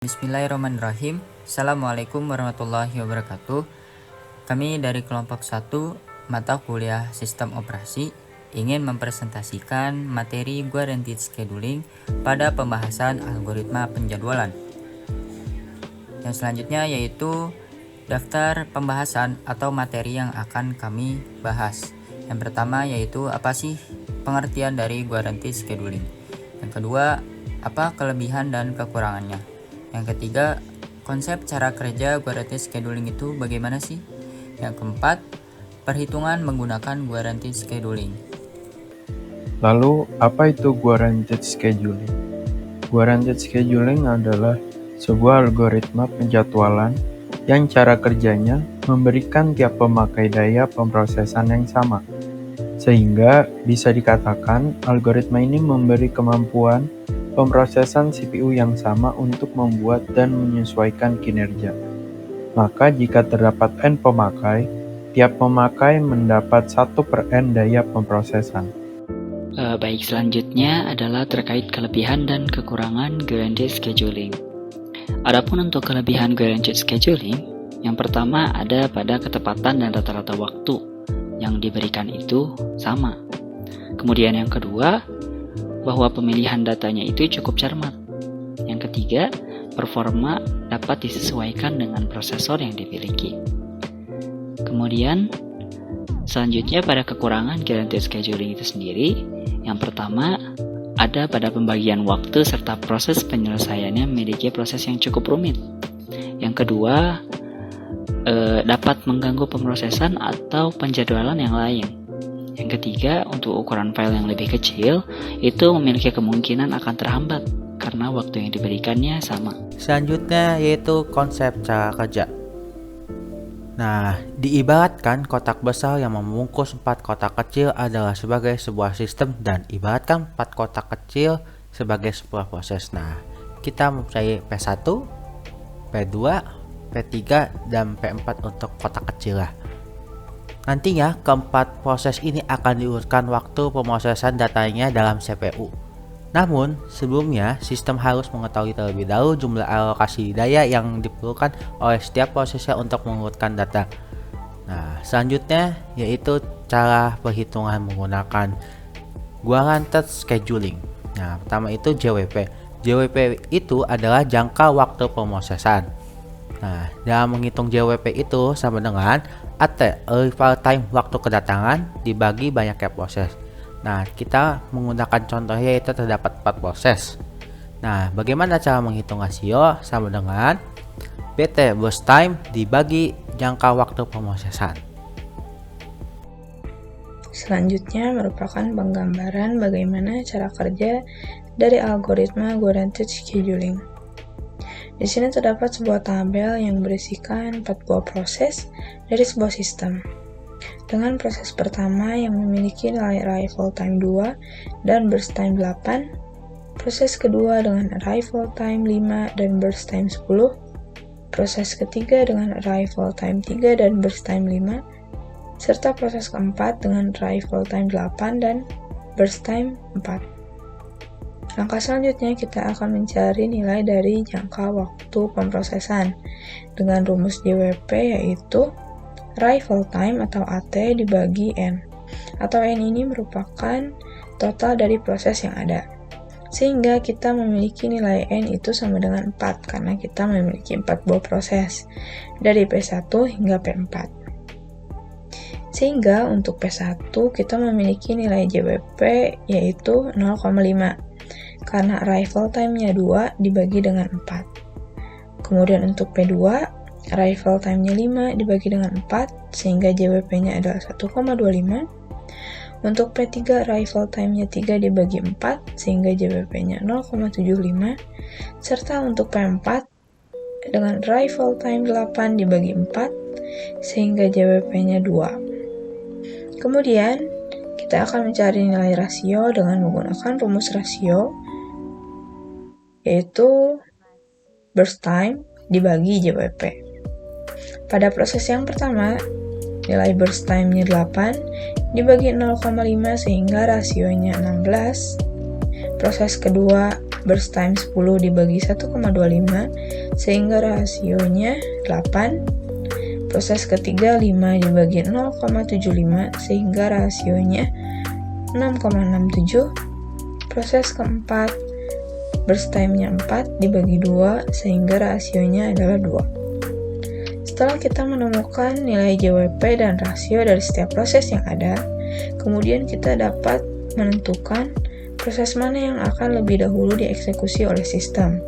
Bismillahirrahmanirrahim. Assalamualaikum warahmatullahi wabarakatuh. Kami dari kelompok 1 mata kuliah Sistem Operasi ingin mempresentasikan materi Guaranteed Scheduling pada pembahasan algoritma penjadwalan. Yang selanjutnya yaitu daftar pembahasan atau materi yang akan kami bahas. Yang pertama yaitu apa sih pengertian dari Guaranteed Scheduling. Yang kedua, apa kelebihan dan kekurangannya. Yang ketiga, konsep cara kerja Guaranteed Scheduling itu bagaimana sih? Yang keempat, perhitungan menggunakan Guaranteed Scheduling. Lalu, apa itu Guaranteed Scheduling? Guaranteed Scheduling adalah sebuah algoritma penjadwalan yang cara kerjanya memberikan tiap pemakai daya pemrosesan yang sama. Sehingga bisa dikatakan algoritma ini memberi kemampuan pemrosesan CPU yang sama untuk membuat dan menyesuaikan kinerja. Maka jika terdapat N pemakai, tiap pemakai mendapat 1/N daya pemrosesan. Baik, selanjutnya adalah terkait kelebihan dan kekurangan Guaranteed Scheduling. Adapun untuk kelebihan Guaranteed Scheduling, yang pertama ada pada ketepatan dan rata-rata waktu yang diberikan itu sama. Kemudian yang kedua, bahwa pemilihan datanya itu cukup cermat. Yang ketiga, performa dapat disesuaikan dengan prosesor yang dimiliki. Kemudian, selanjutnya pada kekurangan Guaranteed Scheduling itu sendiri, yang pertama ada pada pembagian waktu serta proses penyelesaiannya memiliki proses yang cukup rumit. Yang kedua, dapat mengganggu pemrosesan atau penjadwalan yang lain. Yang ketiga, untuk ukuran file yang lebih kecil, itu memiliki kemungkinan akan terhambat karena waktu yang diberikannya sama. Selanjutnya yaitu konsep cara kerja. Nah, diibaratkan kotak besar yang membungkus 4 kotak kecil adalah sebagai sebuah sistem dan ibaratkan 4 kotak kecil sebagai sebuah proses. Nah, kita mempunyai P1, P2, P3, dan P4 untuk kotak kecil lah. Nantinya, keempat proses ini akan diurutkan waktu pemrosesan datanya dalam CPU. Namun, sebelumnya, sistem harus mengetahui terlebih dahulu jumlah alokasi daya yang diperlukan oleh setiap prosesnya untuk mengurutkan data. Nah, selanjutnya yaitu cara perhitungan menggunakan Guaranteed Scheduling. Nah, pertama itu JWP. JWP itu adalah jangka waktu pemrosesan. Nah, dalam menghitung JWP itu sama dengan AT, arrival time, waktu kedatangan, dibagi banyaknya proses. Nah, kita menggunakan contohnya yaitu terdapat 4 proses. Nah, bagaimana cara menghitung rasio? Sama dengan BT burst time dibagi jangka waktu pemrosesan. Selanjutnya merupakan penggambaran bagaimana cara kerja dari algoritma Guaranteed Scheduling. Di sini terdapat sebuah tabel yang berisikan 4 buah proses dari sebuah sistem. Dengan proses pertama yang memiliki nilai arrival time 2 dan burst time 8, proses kedua dengan arrival time 5 dan burst time 10, proses ketiga dengan arrival time 3 dan burst time 5, serta proses keempat dengan arrival time 8 dan burst time 4. Langkah selanjutnya kita akan mencari nilai dari jangka waktu pemrosesan dengan rumus JWP yaitu arrival time atau AT dibagi N, atau N ini merupakan total dari proses yang ada. Sehingga kita memiliki nilai N itu sama dengan 4 karena kita memiliki 4 buah proses dari P1 hingga P4. Sehingga untuk P1 kita memiliki nilai JWP yaitu 0,5 karena arrival time-nya 2 dibagi dengan 4. Kemudian untuk P2, arrival time-nya 5 dibagi dengan 4 sehingga JWP-nya adalah 1,25. Untuk P3, arrival time-nya 3 dibagi 4 sehingga JWP-nya 0,75. Serta untuk P4 dengan arrival time 8 dibagi 4 sehingga JWP-nya 2. Kemudian kita akan mencari nilai rasio dengan menggunakan rumus rasio yaitu burst time dibagi JWP. Pada proses yang pertama, nilai burst time-nya 8 dibagi 0,5 sehingga rasionya 16. Proses kedua burst time 10 dibagi 1,25 sehingga rasionya 8. Proses ketiga 5 dibagi 0,75 sehingga rasionya 6,67. Proses keempat burst time-nya 4 dibagi 2 sehingga rasionya adalah 2. Setelah kita menemukan nilai JWP dan rasio dari setiap proses yang ada, kemudian kita dapat menentukan proses mana yang akan lebih dahulu dieksekusi oleh sistem.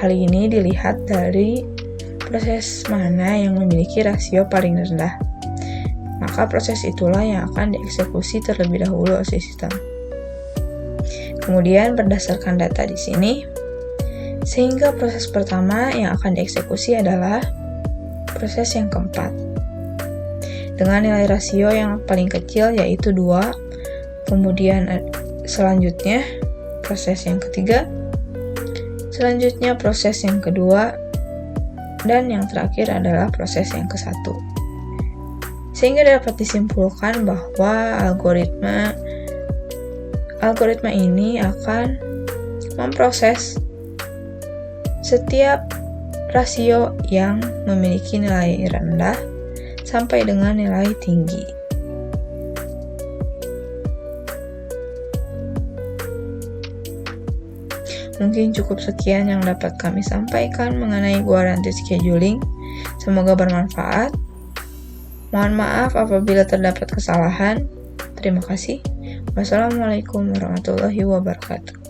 Hal ini dilihat dari proses mana yang memiliki rasio paling rendah. Maka proses itulah yang akan dieksekusi terlebih dahulu oleh sistem. Kemudian berdasarkan data di sini, sehingga proses pertama yang akan dieksekusi adalah proses yang keempat. Dengan nilai rasio yang paling kecil yaitu 2, kemudian selanjutnya proses yang ketiga, selanjutnya proses yang kedua, dan yang terakhir adalah proses yang ke-1. Sehingga dapat disimpulkan bahwa algoritma ini akan memproses setiap rasio yang memiliki nilai rendah sampai dengan nilai tinggi. Mungkin cukup sekian yang dapat kami sampaikan mengenai guaranteed scheduling. Semoga bermanfaat. Mohon maaf apabila terdapat kesalahan. Terima kasih. Wassalamualaikum warahmatullahi wabarakatuh.